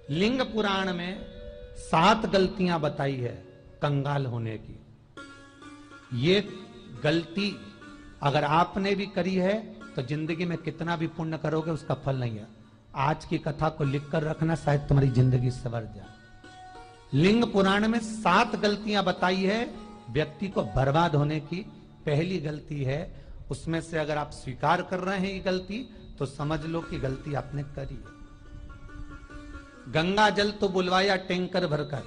लिंग पुराण में 7 गलतियां बताई है कंगाल होने की। ये गलती अगर आपने भी करी है तो जिंदगी में कितना भी पुण्य करोगे उसका फल नहीं है। आज की कथा को लिखकर रखना, शायद तुम्हारी जिंदगी संवर जाए। लिंग पुराण में 7 गलतियां बताई है व्यक्ति को बर्बाद होने की। पहली गलती है, उसमें से अगर आप स्वीकार कर रहे हैं ये गलती तो समझ लो कि गलती आपने करी है। गंगा जल तो बुलवाया टैंकर भरकर,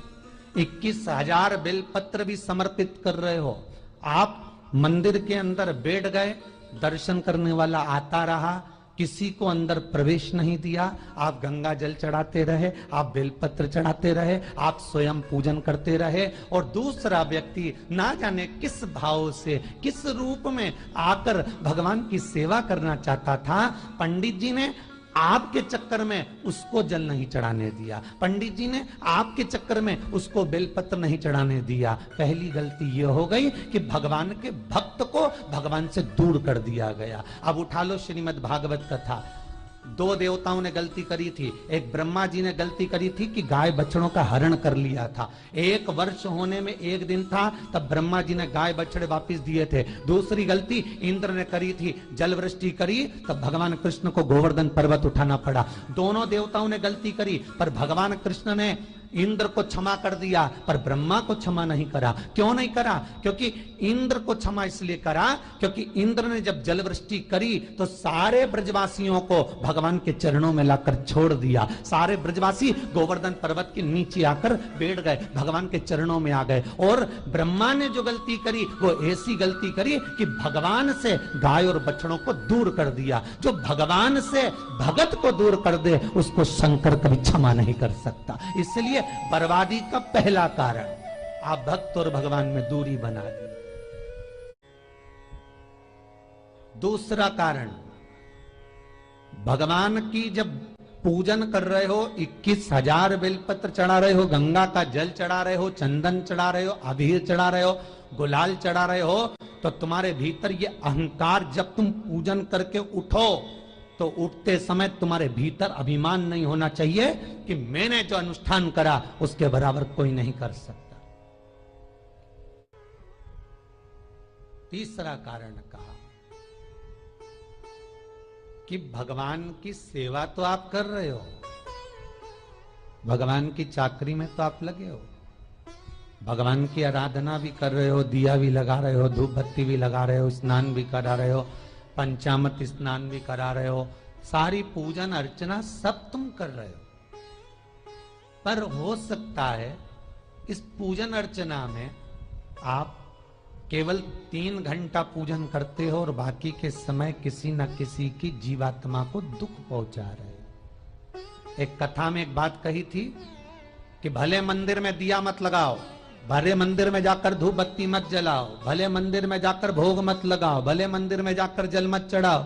21,000 बेलपत्र भी समर्पित कर रहे हो। आप मंदिर के अंदर बैठ गए, दर्शन करने वाला आता रहा, किसी को अंदर प्रवेश नहीं दिया। आप गंगा जल चढ़ाते रहे, आप बेलपत्र चढ़ाते रहे, आप स्वयं पूजन करते रहे, और दूसरा व्यक्ति ना जाने किस भाव से, किस रूप में आकर भगवान की सेवा करना चाहता था। पंडित जी ने आपके चक्कर में उसको जल नहीं चढ़ाने दिया, पंडित जी ने आपके चक्कर में उसको बेलपत्र नहीं चढ़ाने दिया। पहली गलती यह हो गई कि भगवान के भक्त को भगवान से दूर कर दिया गया। अब उठा लो श्रीमद् भागवत कथा। 2 देवताओं ने गलती करी थी। एक ब्रह्मा जी ने गलती करी थी कि गाय बछड़ों का हरण कर लिया था। 1 वर्ष होने में 1 दिन था तब ब्रह्मा जी ने गाय बछड़े वापस दिए थे। दूसरी गलती इंद्र ने करी थी, जल वृष्टि करी तब भगवान कृष्ण को गोवर्धन पर्वत उठाना पड़ा। दोनों देवताओं ने गलती करी, पर भगवान कृष्ण ने इंद्र को क्षमा कर दिया पर ब्रह्मा को क्षमा नहीं करा। क्यों नहीं करा? क्योंकि इंद्र को क्षमा इसलिए करा क्योंकि इंद्र ने जब जलवृष्टि करी तो सारे ब्रजवासियों को भगवान के चरणों में लाकर छोड़ दिया। सारे ब्रजवासी गोवर्धन पर्वत के नीचे आकर बैठ गए, भगवान के चरणों में आ गए। और ब्रह्मा ने जो गलती करी वो ऐसी गलती करी कि भगवान से गाय और बछड़ों को दूर कर दिया। जो भगवान से भगत को दूर कर दे उसको शंकर कभी क्षमा नहीं कर सकता। इसलिए बर्बादी का पहला कारण आप भक्त और भगवान में दूरी बना दी। दूसरा कारण, भगवान की जब पूजन कर रहे हो, 21,000 बेलपत्र चढ़ा रहे हो, गंगा का जल चढ़ा रहे हो, चंदन चढ़ा रहे हो, अबीर चढ़ा रहे हो, गुलाल चढ़ा रहे हो, तो तुम्हारे भीतर ये अहंकार, जब तुम पूजन करके उठो तो उठते समय तुम्हारे भीतर अभिमान नहीं होना चाहिए कि मैंने जो अनुष्ठान करा उसके बराबर कोई नहीं कर सकता। तीसरा कारण कहा कि भगवान की सेवा तो आप कर रहे हो, भगवान की चाकरी में तो आप लगे हो, भगवान की आराधना भी कर रहे हो, दिया भी लगा रहे हो, धूप बत्ती भी लगा रहे हो, स्नान भी करा रहे हो, पंचामृत स्नान भी करा रहे हो, सारी पूजन अर्चना सब तुम कर रहे हो। पर हो सकता है इस पूजन अर्चना में आप केवल 3 घंटा पूजन करते हो और बाकी के समय किसी न किसी की जीवात्मा को दुख पहुंचा रहे हो। एक कथा में एक बात कही थी कि भले मंदिर में दिया मत लगाओ, भले मंदिर में जाकर धूप बत्ती मत जलाओ, भले मंदिर में जाकर भोग मत लगाओ, भले मंदिर में जाकर जल मत चढ़ाओ,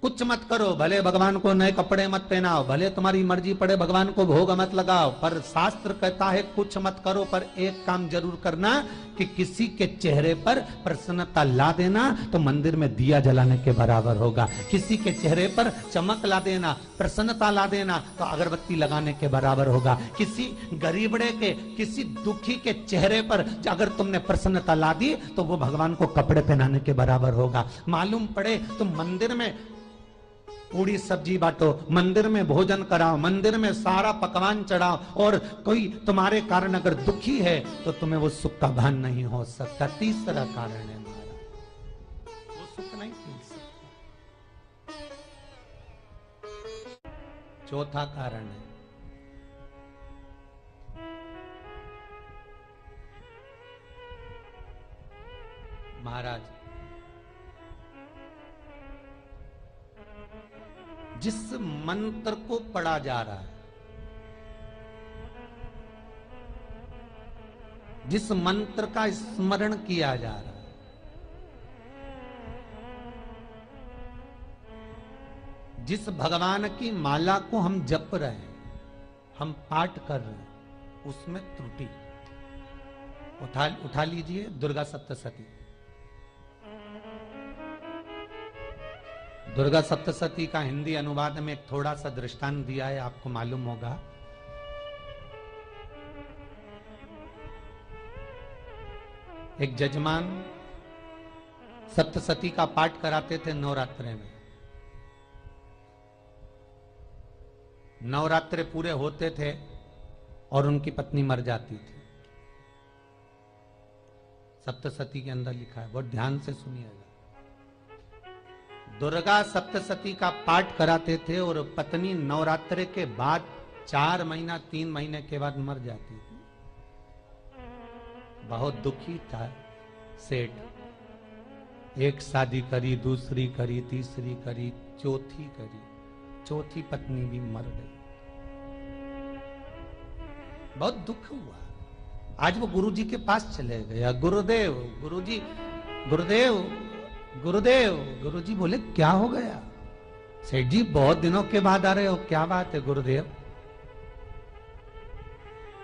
कुछ मत करो, भले भगवान को नए कपड़े मत पहनाओ, भले तुम्हारी मर्जी पड़े भगवान को भोग मत लगाओ, पर शास्त्र कहता है कुछ मत करो, पर एक काम जरूर करना कि किसी के चेहरे पर प्रसन्नता ला देना तो मंदिर में दिया जलाने के बराबर होगा। किसी के चेहरे पर चमक ला देना, प्रसन्नता ला देना तो अगरबत्ती लगाने के बराबर होगा। किसी गरीबड़े के, किसी दुखी के चेहरे पर अगर तुमने प्रसन्नता ला दी तो वो भगवान को कपड़े पहनाने के बराबर होगा। मालूम पड़े तुम मंदिर में पूरी सब्जी बांटो, मंदिर में भोजन कराओ, मंदिर में सारा पकवान चढ़ाओ, और कोई तुम्हारे कारण अगर दुखी है तो तुम्हें वो सुख का भान नहीं हो सकता। तीसरा कारण है हमारा, वो सुख नहीं पी सकता। चौथा कारण है महाराज, जिस मंत्र को पढ़ा जा रहा है, जिस मंत्र का स्मरण किया जा रहा है, जिस भगवान की माला को हम जप रहे हैं, हम पाठ कर रहे हैं, उसमें त्रुटि उठा लीजिए दुर्गा सप्तशती। दुर्गा सप्तशती का हिंदी अनुवाद में एक थोड़ा सा दृष्टांत दिया है, आपको मालूम होगा। एक जजमान सप्तशती का पाठ कराते थे नवरात्रे में। नवरात्रे पूरे होते थे और उनकी पत्नी मर जाती थी। सप्तशती के अंदर लिखा है, बहुत ध्यान से सुनिएगा। दुर्गा सप्तशती का पाठ कराते थे और पत्नी नवरात्रे के बाद 4 महीना 3 महीने के बाद मर जाती थी। बहुत दुखी था सेठ। एक शादी करी, दूसरी करी, तीसरी करी, चौथी करी, चौथी पत्नी भी मर गई। बहुत दुख हुआ। आज वो गुरुजी के पास चले गया, गुरुदेव, गुरुजी, गुरुदेव, गुरुदेव। गुरुजी बोले क्या हो गया? सेठ जी बहुत दिनों के बाद आ रहे हो, क्या बात है गुरुदेव?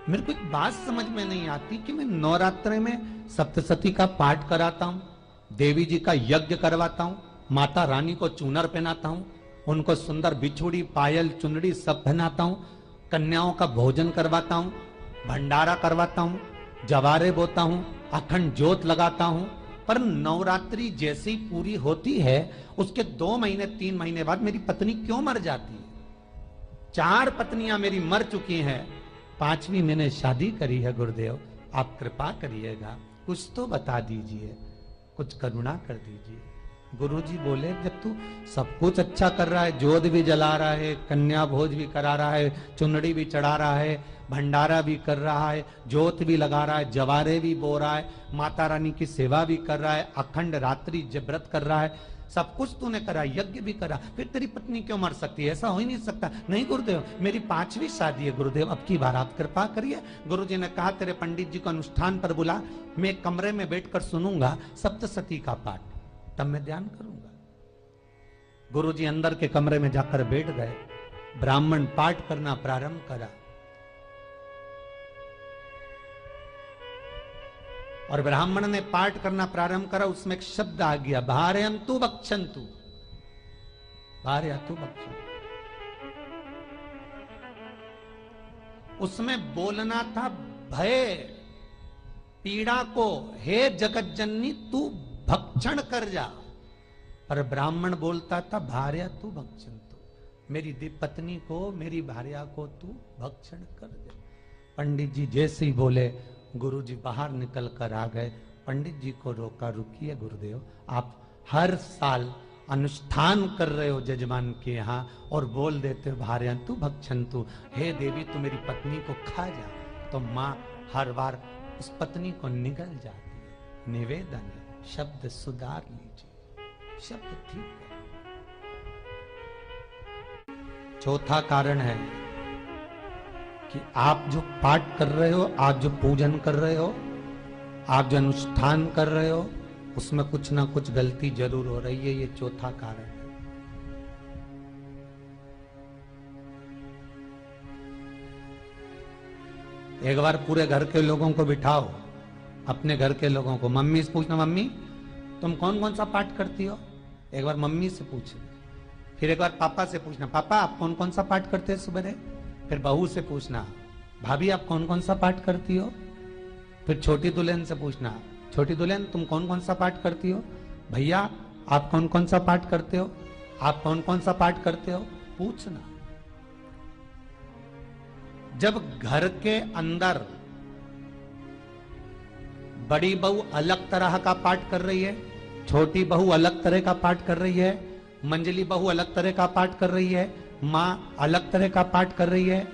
मेरे को एक बात समझ में नहीं आती कि मैं नवरात्रे में सप्तशती का पाठ कराता हूं, देवी जी का यज्ञ करवाता हूं, माता रानी को चूनर पहनाता हूं, उनको सुंदर बिछुड़ी, पायल, चुनड़ी सब पहनाता हूं, कन्याओं का भोजन करवाता हूं, भंडारा करवाता हूं, जवारे बोता हूं, अखंड ज्योत लगाता हूं, पर नवरात्रि जैसी पूरी होती है उसके 2 महीने 3 महीने बाद मेरी पत्नी क्यों मर जाती है? 4 पत्नियां मेरी मर चुकी हैं, 5वीं मैंने शादी करी है। गुरुदेव आप कृपा करिएगा, कुछ तो बता दीजिए, कुछ करुणा कर दीजिए। गुरुजी बोले जब तू सब कुछ अच्छा कर रहा है, जोत भी जला रहा है, कन्या भोज भी करा रहा है, चुनड़ी भी चढ़ा रहा है, भंडारा भी कर रहा है, जोत भी लगा रहा है, जवारे भी बो रहा है, माता रानी की सेवा भी कर रहा है, अखंड रात्रि व्रत कर रहा है, सब कुछ तूने करा, यज्ञ भी करा, फिर तेरी पत्नी क्यों मर सकती है? ऐसा हो ही नहीं सकता। नहीं गुरुदेव, मेरी 5वीं शादी है गुरुदेव, अब की बार आप कृपा करिए। गुरुजी ने कहा तेरे पंडित जी को अनुष्ठान पर बुला, मैं कमरे में बैठकर सुनूंगा सप्तशती का पाठ, तब मैं ध्यान करूंगा। गुरुजी अंदर के कमरे में जाकर बैठ गए, ब्राह्मण पाठ करना प्रारंभ करा और ब्राह्मण ने पाठ करना प्रारंभ करा। उसमें एक शब्द आ गया, भार्यन्तु भक्षन्तु, भार्यन्तु भक्षन्तु। उसमें बोलना था भय पीड़ा को, हे जगत जननी तू भक्षण कर जा, पर ब्राह्मण बोलता था भार्यन्तु भक्षन्तु, मेरी पत्नी को, मेरी भार्या को तू भक्षण कर दे। पंडित जी जैसे ही बोले, गुरुजी बाहर निकल कर आ गए। पंडित जी को रोका, रुकिए गुरुदेव, आप हर साल अनुष्ठान कर रहे हो जजमान के यहाँ और बोल देते हो भार्यन्तु भक्षन्तु, हे देवी तू मेरी पत्नी को खा जा, तो माँ हर बार उस पत्नी को निगल जाती है। निवेदन है, शब्द सुधार लीजिए, शब्द ठीक है। चौथा कारण है कि आप जो पाठ कर रहे हो, आप जो पूजन कर रहे हो, आप जो अनुष्ठान कर रहे हो, उसमें कुछ ना कुछ गलती जरूर हो रही है। ये चौथा कारण है। एक बार पूरे घर के लोगों को बिठाओ, अपने घर के लोगों को, मम्मी से पूछना, मम्मी तुम कौन कौन सा पाठ करती हो? एक बार मम्मी से पूछना। फिर एक बार पापा से पूछना, पापा आप कौन कौन सा पाठ करते हैं सुबह? फिर बहू से पूछना, भाभी आप कौन कौन सा पाठ करती हो? फिर छोटी दुल्हन से पूछना, छोटी दुल्हन तुम कौन कौन सा पाठ करती हो? भैया आप कौन कौन सा पाठ करते हो? आप कौन कौन सा पाठ करते हो? पूछना। जब घर के अंदर बड़ी बहू अलग तरह का पाठ कर रही है, छोटी बहू अलग तरह का पाठ कर रही है, मंजली बहू अलग तरह का पाठ कर रही है, माँ अलग तरह का पाठ कर रही है,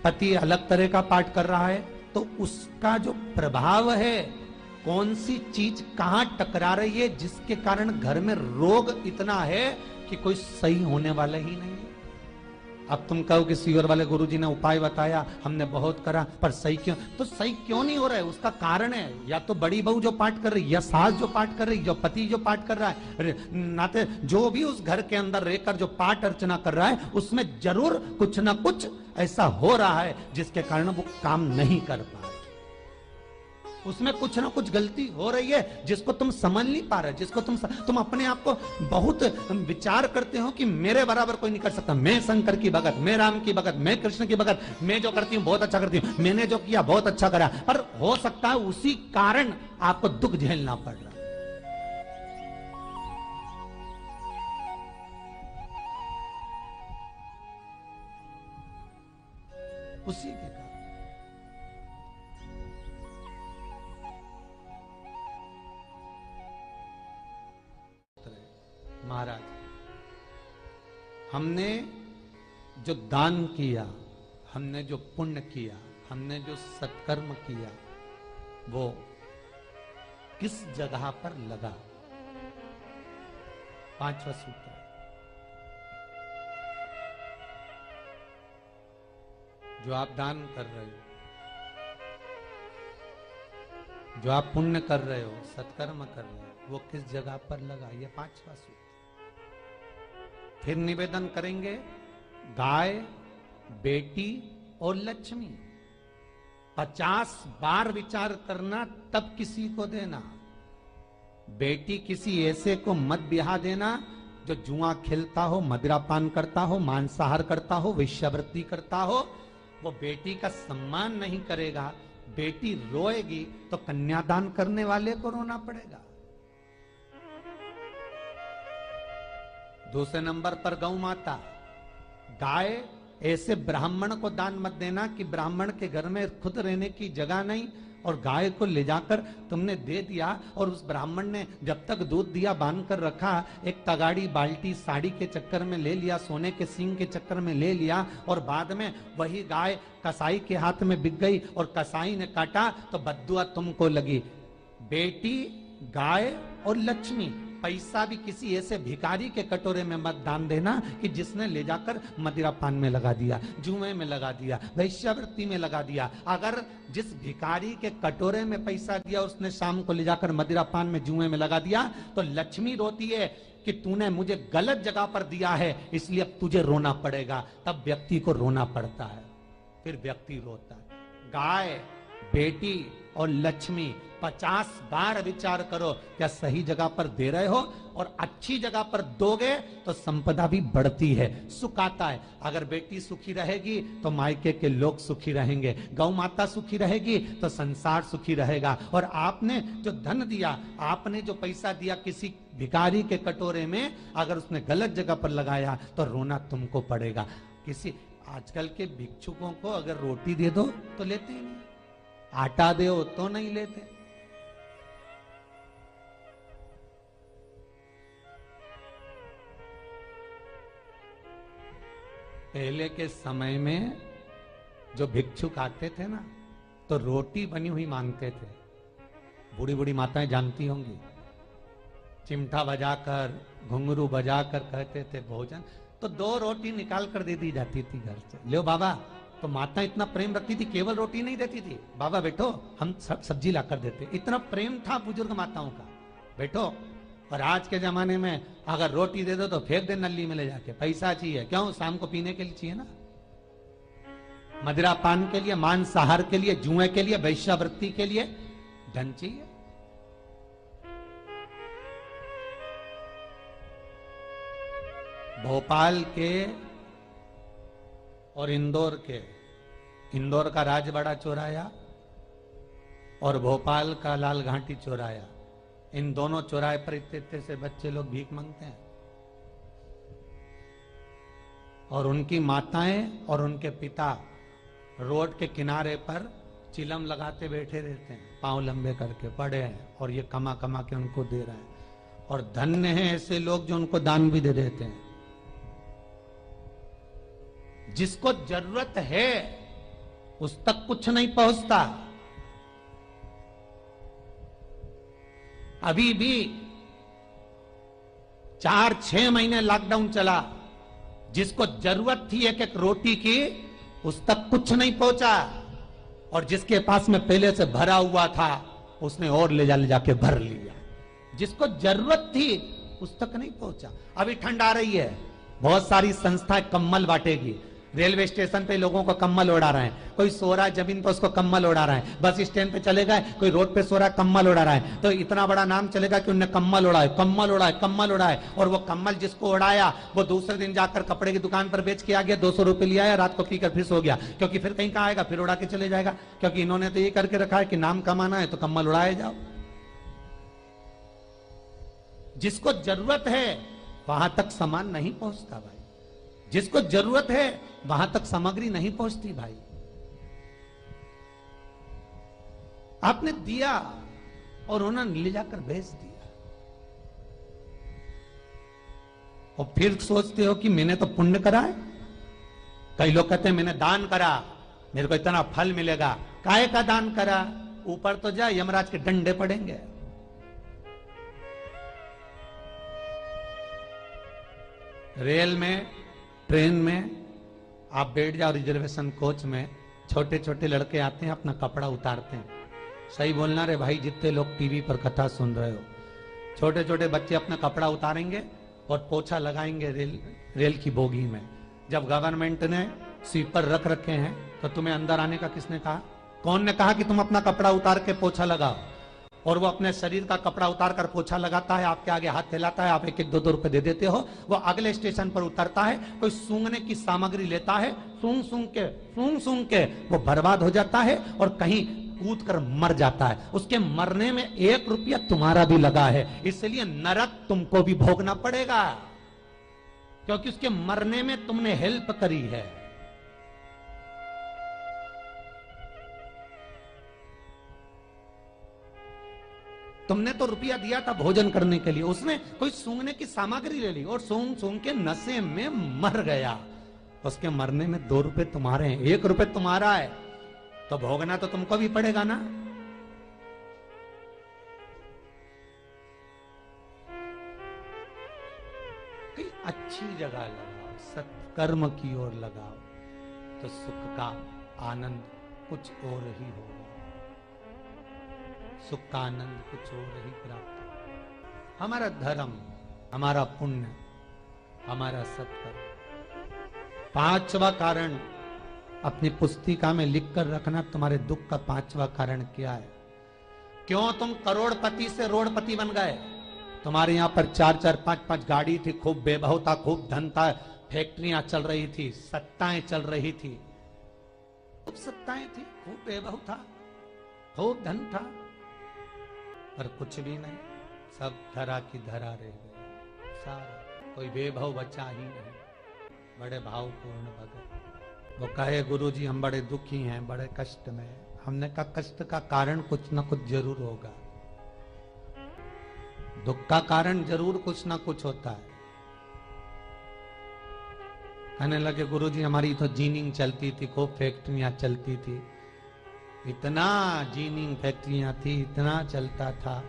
पति अलग तरह का पाठ कर रहा है, तो उसका जो प्रभाव है, कौन सी चीज कहां टकरा रही है, जिसके कारण घर में रोग इतना है कि कोई सही होने वाला ही नहीं है। अब तुम कहो कि सीवर वाले गुरुजी ने उपाय बताया, हमने बहुत करा, पर सही क्यों? तो सही क्यों नहीं हो रहा है? उसका कारण है या तो बड़ी बहू जो पाठ कर रही, या सास जो पाठ कर रही, या पति जो पाठ कर रहा है, नाते जो भी उस घर के अंदर रहकर जो पाठ अर्चना कर रहा है, उसमें जरूर कुछ ना कुछ ऐसा हो रहा है जिसके कारण वो काम नहीं कर पा रहे। उसमें कुछ ना कुछ गलती हो रही है जिसको तुम समझ नहीं पा रहे, जिसको तुम अपने आप को बहुत विचार करते हो कि मेरे बराबर कोई नहीं कर सकता, मैं शंकर की भगत, मैं राम की भगत, मैं कृष्ण की भगत, मैं जो करती हूँ बहुत अच्छा करती हूँ, मैंने जो किया बहुत अच्छा करा। पर हो सकता है उसी कारण आपको दुख झेलना पड़ रहा। उसी के कारण महाराज, हमने जो दान किया, हमने जो पुण्य किया, हमने जो सत्कर्म किया, वो किस जगह पर लगा? पांचवा सूत्र, जो आप दान कर रहे हो, जो आप पुण्य कर रहे हो, सत्कर्म कर रहे हो, वो किस जगह पर लगा? ये पांचवा सूत्र। फिर निवेदन करेंगे, गाय, बेटी और लक्ष्मी 50 बार विचार करना, तब किसी को देना। बेटी किसी ऐसे को मत ब्याह देना जो जुआ खेलता हो, मदिरापान करता हो, मांसाहार करता हो, वेश्यावृत्ति करता हो। वो बेटी का सम्मान नहीं करेगा। बेटी रोएगी तो कन्यादान करने वाले को रोना पड़ेगा। दूसरे नंबर पर गौ माता, गाय ऐसे ब्राह्मण को दान मत देना कि ब्राह्मण के घर में खुद रहने की जगह नहीं और गाय को ले जाकर तुमने दे दिया और उस ब्राह्मण ने जब तक दूध दिया बांध कर रखा, एक तगाड़ी बाल्टी साड़ी के चक्कर में ले लिया, सोने के सींग के चक्कर में ले लिया और बाद में वही गाय कसाई के हाथ में बिक गई और कसाई ने काटा तो बद्दुआ तुमको लगी। बेटी, गाय और लक्ष्मी, पैसा भी किसी ऐसे भिखारी के कटोरे में मत दान देना कि जिसने ले जाकर मदिरापान में लगा दिया, जुए में लगा दिया, वेश्यावृत्ति में लगा दिया। अगर जिस भिखारी के कटोरे में पैसा दिया उसने शाम को ले जाकर मदिरापान में, जुए में लगा दिया, तो लक्ष्मी रोती है कि तूने मुझे गलत जगह पर दिया है, इसलिए अब तुझे रोना पड़ेगा। तब व्यक्ति को रोना पड़ता है, फिर व्यक्ति रोता है। गाय, बेटी और लक्ष्मी 50 बार विचार करो, क्या सही जगह पर दे रहे हो? और अच्छी जगह पर दोगे तो संपदा भी बढ़ती है, सुख आता है। अगर बेटी सुखी रहेगी तो मायके के लोग सुखी रहेंगे, गौ माता सुखी रहेगी तो संसार सुखी रहेगा। और आपने जो धन दिया, आपने जो पैसा दिया किसी भिखारी के कटोरे में, अगर उसने गलत जगह पर लगाया तो रोना तुमको पड़ेगा। किसी आजकल के भिक्षुकों को अगर रोटी दे दो तो लेते ही नहीं, आटा दो तो नहीं लेते। पहले के समय में जो भिक्षुक आते थे ना, तो रोटी बनी हुई मांगते थे। बूढ़ी बूढ़ी माताएं जानती होंगी, चिमटा बजाकर, घुंघरू बजाकर कहते थे भोजन, तो 2 रोटी निकाल कर दे दी जाती थी घर से। लो बाबा, तो माता इतना प्रेम रखती थी, केवल रोटी नहीं देती थी, बाबा बैठो हम सब्जी लाकर देते। इतना प्रेम था बुजुर्ग माताओं का, बैठो। और आज के जमाने में अगर रोटी दे दो तो फेंक दे नली में ले जाके, पैसा चाहिए। क्यों? शाम को पीने के लिए चाहिए ना, मदिरा पान के लिए, मांसाहार के लिए, जुए के लिए, वैश्यावृत्ति के लिए धन चाहिए। भोपाल के और इंदौर के, इंदौर का राजवाड़ा चौराया और भोपाल का लाल घाटी चौराया, इन दोनों चौराहे पर इतने से बच्चे लोग भीख मांगते हैं और उनकी माताएं और उनके पिता रोड के किनारे पर चिलम लगाते बैठे रहते हैं, पांव लंबे करके पड़े हैं और ये कमा कमा के उनको दे रहे हैं। और धन्य हैं ऐसे लोग जो उनको दान भी दे देते हैं। जिसको जरूरत है उस तक कुछ नहीं पहुंचता। अभी भी 4-6 महीने लॉकडाउन चला, जिसको जरूरत थी एक रोटी की उस तक कुछ नहीं पहुंचा, और जिसके पास में पहले से भरा हुआ था उसने और ले जाके भर लिया। जिसको जरूरत थी उस तक नहीं पहुंचा। अभी ठंड आ रही है, बहुत सारी संस्थाएं कंबल बांटेगी, रेलवे स्टेशन पे लोगों को कम्बल उड़ा रहे हैं, कोई सो रहा है जमीन पर उसको कम्बल उड़ा रहा है, बस स्टैंड पे चले गए कोई रोड पे सो रहा है कम्बल उड़ा रहा है, तो इतना बड़ा नाम चलेगा कि उनने कम्बल उड़ाए, कम्बल उड़ाए, कम्बल उड़ाए। और वो कम्बल जिसको उड़ाया वो दूसरे दिन जाकर कपड़े की दुकान पर बेच के आ गया, 200 रुपए लिया है, रात को पीकर फिर सो गया, क्योंकि फिर कहीं कहाँ आएगा, फिर उड़ा के चले जाएगा, क्योंकि इन्होंने तो ये करके रखा है कि नाम कमाना है तो कम्बल उड़ाए जाओ। जिसको जरूरत है वहां तक सामान नहीं पहुंचता भाई, जिसको जरूरत है वहां तक सामग्री नहीं पहुंचती भाई। आपने दिया और उन्होंने ले जाकर बेच दिया, और फिर सोचते हो कि मैंने तो पुण्य करा है। कई लोग कहते हैं मैंने दान करा, मेरे को इतना फल मिलेगा। काहे का दान करा? ऊपर तो जा, यमराज के डंडे पड़ेंगे। रेल में, ट्रेन में आप बैठ जाओ, रिजर्वेशन कोच में छोटे छोटे लड़के आते हैं, अपना कपड़ा उतारते हैं। सही बोलना रे भाई, जितने लोग टीवी पर कथा सुन रहे हो, छोटे छोटे बच्चे अपना कपड़ा उतारेंगे और पोछा लगाएंगे रेल की बोगी में। जब गवर्नमेंट ने स्वीपर रख रखे हैं तो तुम्हें अंदर आने का किसने कहा? कौन ने कहा कि तुम अपना कपड़ा उतार के पोछा लगाओ? और वो अपने शरीर का कपड़ा उतार कर पोछा लगाता है, आपके आगे हाथ फैलाता है, आप एक एक 2-2 रुपए दे देते हो। वो अगले स्टेशन पर उतरता है, कोई सूंघने की सामग्री लेता है, सूंघ सूंघ के वो बर्बाद हो जाता है और कहीं कूद कर मर जाता है। उसके मरने में 1 रुपया तुम्हारा भी लगा है, इसलिए नरक तुमको भी भोगना पड़ेगा, क्योंकि उसके मरने में तुमने हेल्प करी है। तुमने तो रुपया दिया था भोजन करने के लिए, उसने कोई सूंघने की सामग्री ले ली और सूंघ सूंघ के नशे में मर गया। उसके मरने में 2 रुपए तुम्हारे हैं, 1 रुपए तुम्हारा है, तो भोगना तो तुमको भी पड़ेगा ना। कई अच्छी जगह लगाओ, सत्कर्म की ओर लगाओ, तो सुख का आनंद कुछ और ही होगा, सुख का आनंद कुछ और ही प्राप्त होगा। हमारा धर्म, हमारा पुण्य, हमारा सत्कर्म। 5वां कारण अपनी पुस्तिका में लिखकर रखना, तुम्हारे दुख का 5वां कारण क्या है? क्यों तुम करोड़पति से रोड़पति बन गए? तुम्हारे यहां पर 4-4, 5-5 गाड़ी थी, खूब वैभव था, खूब धन था, फैक्ट्रियां चल रही थी, सत्ताएं चल रही थी, खूब सत्ताएं थी, खूब वैभव था, खूब धन था, पर कुछ भी नहीं, सब धरा की धरा रह गए सारा, कोई वैभव बचा ही नहीं। बड़े भावपूर्ण भगत वो कहे, गुरुजी हम बड़े दुखी हैं, बड़े कष्ट में। हमने कहा कष्ट का कारण कुछ ना कुछ जरूर होगा, दुख का कारण जरूर कुछ ना कुछ होता है। कहने लगे गुरुजी हमारी तो जीनिंग चलती थी, खूब फैक्ट्रियां चलती थी, इतना जीनिंग फैक्ट्रियां थी, इतना चलता था,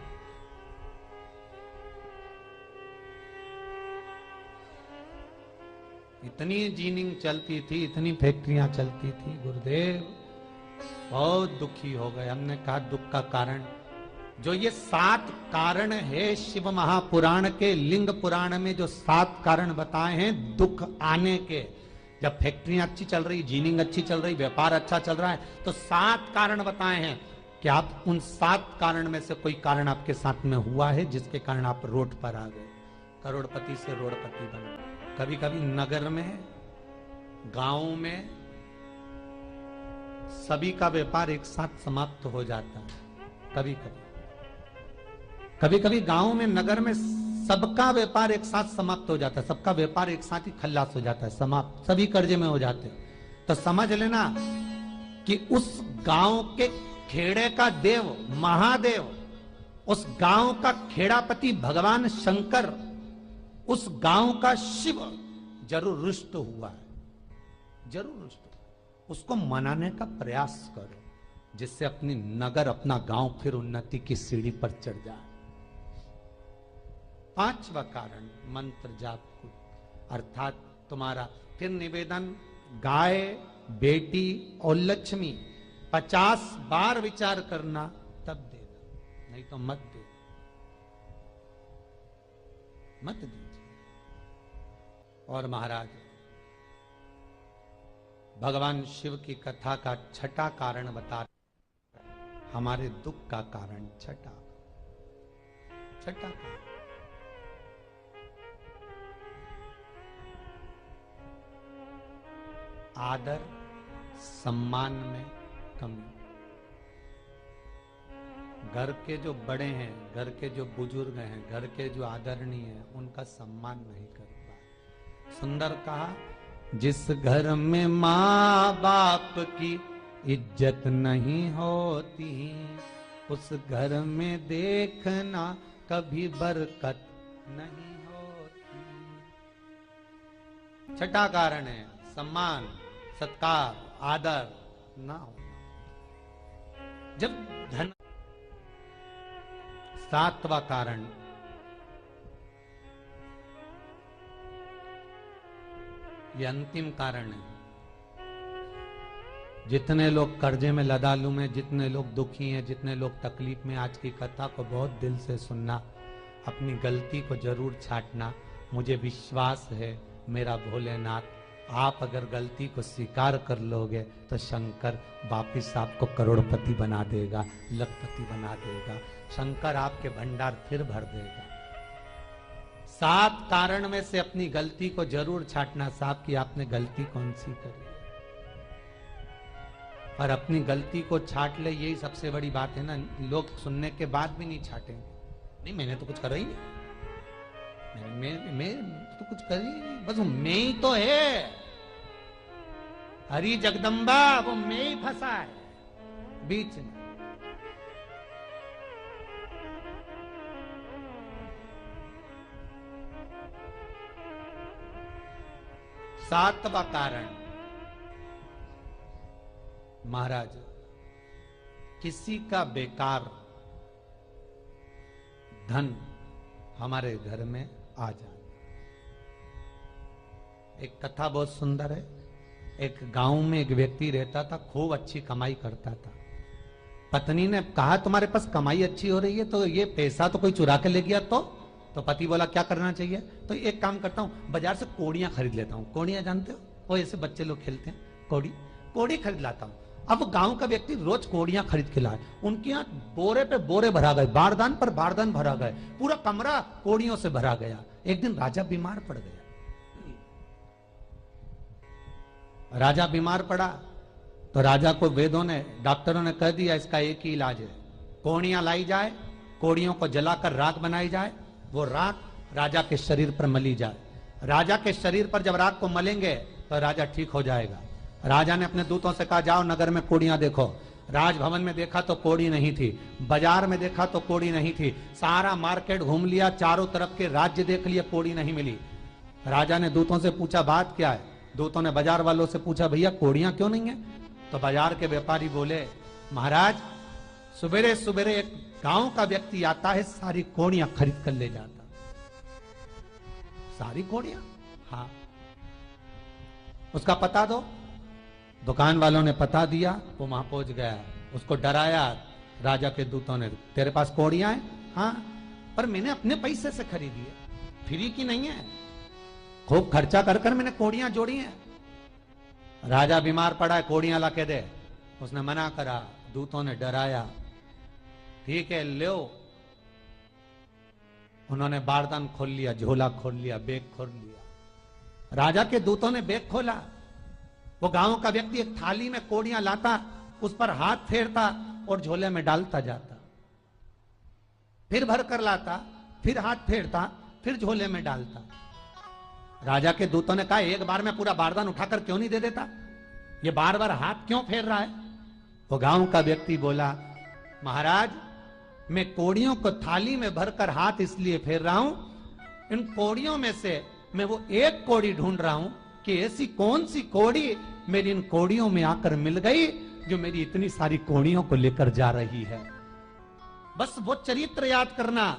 इतनी जीनिंग चलती थी, इतनी फैक्ट्रियां चलती थी, गुरुदेव बहुत दुखी हो गए। हमने कहा दुख का कारण, जो ये 7 कारण है शिव महापुराण के, लिंग पुराण में जो 7 कारण बताए हैं दुख आने के, जब फैक्ट्रियां अच्छी चल रही, जीनिंग अच्छी चल रही, व्यापार अच्छा चल रहा है, तो 7 कारण बताए हैं कि आप उन 7 कारण में से कोई कारण आपके साथ में हुआ है जिसके कारण आप रोड पर आ गए, करोड़पति से रोडपति बन गए। कभी कभी नगर में, गांव में सभी का व्यापार एक साथ समाप्त हो जाता है। कभी कभी गांव में, नगर में सबका व्यापार एक साथ समाप्त हो जाता है, सबका व्यापार एक साथ ही खल्लास हो जाता है, समाप्त, सभी कर्जे में हो जाते हैं। तो समझ लेना कि उस गांव के खेड़े का देव महादेव, उस गांव का खेड़ापति भगवान शंकर, उस गांव का शिव जरूर रुष्ट हुआ है, जरूर रुष्ट हुआ। उसको मनाने का प्रयास करो, जिससे अपनी नगर, अपना गांव फिर उन्नति की सीढ़ी पर चढ़ जाए। 5वां कारण मंत्र जाप को, अर्थात तुम्हारा फिर निवेदन, गाय, बेटी और लक्ष्मी 50 बार विचार करना, तब देना, नहीं तो मत दे, मत दीजिए। और महाराज भगवान शिव की कथा का छठा कारण बता, हमारे दुख का कारण छठा कारण। आदर सम्मान में कमी। घर के जो बड़े हैं, घर के जो बुजुर्ग हैं, घर के जो आदरणीय हैं, उनका सम्मान नहीं कर पाए। सुंदर कहा, जिस घर में माँ बाप की इज्जत नहीं होती, उस घर में देखना कभी बरकत नहीं होती। छठा कारण है सम्मान, सत्कार, आदर ना हो। जब धन। सातवां कारण, ये अंतिम कारण है। जितने लोग कर्जे में, लदालू में, जितने लोग दुखी हैं, जितने लोग तकलीफ में, आज की कथा को बहुत दिल से सुनना, अपनी गलती को जरूर छांटना। मुझे विश्वास है मेरा भोलेनाथ, आप अगर गलती को स्वीकार कर लोगे तो शंकर वापिस आपको करोड़पति बना देगा, लखपति बना देगा। शंकर आपके भंडार फिर भर देगा। 7 कारण में से अपनी गलती को जरूर छांटना। साहब की आपने गलती कौन सी करी, और अपनी गलती को छांट ले, यही सबसे बड़ी बात है ना। लोग सुनने के बाद भी नहीं छाटेंगे। नहीं, मैंने तो कुछ करा ही नहीं, मैं तो कुछ कर ही नहीं, बस मैं ही तो है। हरी जगदम्बा, वो मैं ही फंसा है बीच में। सातवां कारण, महाराज, किसी का बेकार धन हमारे घर में आ जाए। एक कथा बहुत सुंदर है। एक गांव में एक व्यक्ति रहता था, खूब अच्छी कमाई करता था। पत्नी ने कहा, तुम्हारे पास कमाई अच्छी हो रही है तो ये पैसा तो कोई चुरा के ले गया तो पति बोला, क्या करना चाहिए? तो एक काम करता हूं, बाजार से कोड़ियां खरीद लेता हूं। कोड़ियां जानते हो, वो ऐसे बच्चे लोग खेलते हैं, कोड़ी खरीद लाता हूं। अब गांव का व्यक्ति रोज कोड़ियां खरीद के लाए। उनके यहाँ बोरे पे बोरे भरा गए, बारदान पर बारदान भरा गए, पूरा कमरा कोड़ियों से भरा गया। एक दिन राजा बीमार पड़ गया। राजा बीमार पड़ा तो राजा को वेदों ने, डॉक्टरों ने कह दिया, इसका एक ही इलाज है, कोड़ियां लाई जाए, कोड़ियों को जलाकर राख बनाई जाए, वो राख राजा के शरीर पर मली जाए। राजा के शरीर पर जब राख को मलेंगे तो राजा ठीक हो जाएगा। राजा ने अपने दूतों से कहा, जाओ नगर में कोड़ियां देखो। राजभवन में देखा तो कोड़ी नहीं थी, बाजार में देखा तो कोड़ी नहीं थी, सारा मार्केट घूम लिया, चारों तरफ के राज्य देख लिया, कोड़ी नहीं मिली। राजा ने दूतों से पूछा, बात क्या है? दूतों ने बाजार वालों से पूछा, भैया कोड़ियां क्यों नहीं है? तो बाजार के व्यापारी बोले, महाराज सुबेरे सुबेरे एक गांव का व्यक्ति आता है, सारी कोड़ियां खरीद कर ले जाता। सारी कोड़ियां? हाँ। उसका पता दो। दुकान वालों ने पता दिया, वो वहां पहुंच गया, उसको डराया। राजा के दूतों ने, तेरे पास कोड़ियां हैं? हाँ, पर मैंने अपने पैसे से खरीदी है, फ्री की नहीं है, खूब खर्चा कर कर मैंने कोड़ियां जोड़ी हैं। राजा बीमार पड़ा है, कोड़ियां ला के दे। उसने मना करा, दूतों ने डराया, ठीक है लो। उन्होंने बारदान खोल लिया, झोला खोल लिया, बैग खोल लिया। राजा के दूतों ने बैग खोला। वो गांव का व्यक्ति एक थाली में कोड़ियां लाता, उस पर हाथ फेरता और झोले में डालता जाता, फिर भर कर लाता, फिर हाथ फेरता, फिर झोले में डालता। राजा के दूतों ने कहा, एक बार में पूरा बारदान उठाकर क्यों नहीं दे देता? ये बार बार हाथ क्यों फेर रहा है? वो गांव का व्यक्ति बोला, महाराज मैं कोड़ियों को थाली में भरकर हाथ इसलिए फेर रहा हूं, इन कोड़ियों में से मैं वो एक कोड़ी ढूंढ रहा हूं कि ऐसी कौन सी कोड़ी मेरी इन कोड़ियों में आकर मिल गई जो मेरी इतनी सारी कोड़ियों को लेकर जा रही है। बस वो चरित्र याद करना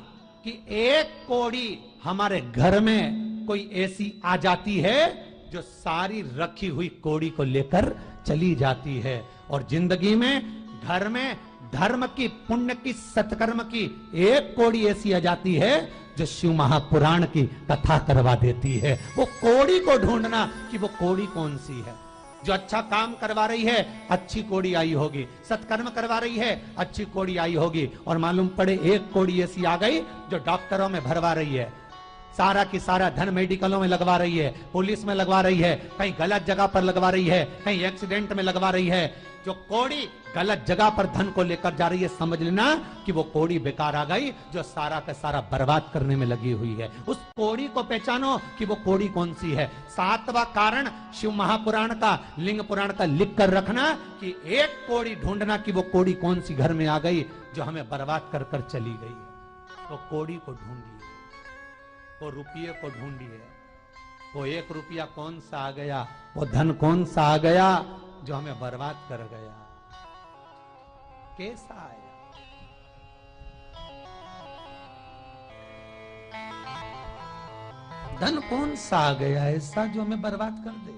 कि एक कोड़ी हमारे घर में कोई ऐसी आ जाती है जो सारी रखी हुई कोड़ी को लेकर चली जाती है। और जिंदगी में, घर में धर्म की, पुण्य की, सत्कर्म की एक कोड़ी ऐसी आ जाती है जो शिव महापुराण की कथा करवा देती है। वो कोड़ी को ढूंढना कि वो कोड़ी कौन सी है। जो अच्छा काम करवा रही है अच्छी कोड़ी आई होगी, सत्कर्म करवा रही है अच्छी कोड़ी आई होगी। और मालूम पड़े एक कोड़ी ऐसी आ गई जो डॉक्टरों में भरवा रही है, सारा की सारा धन मेडिकलों में लगवा रही है, पुलिस में लगवा रही है, कहीं गलत जगह पर लगवा रही है, कहीं एक्सीडेंट में लगवा रही है। जो कोड़ी गलत जगह पर धन को लेकर जा रही है, समझ लेना कि वो कोड़ी बेकार आ गई जो सारा का सारा बर्बाद करने में लगी हुई है। उस कोड़ी को पहचानो कि वो कोड़ी कौन सी है। सातवां कारण शिव महापुराण का, लिंग पुराण का लिख कर रखना कि एक कोड़ी ढूंढना कि वो कोड़ी कौन सी घर में आ गई जो हमें बर्बाद कर कर चली गई है। तो कोड़ी को ढूंढिए, वो रुपये को ढूंढिए, वो 1 रुपया कौन सा आ गया, वो धन कौन सा आ गया जो हमें बर्बाद कर गया, कैसा आया। धन कौन सा आ गया ऐसा जो हमें बर्बाद कर दे।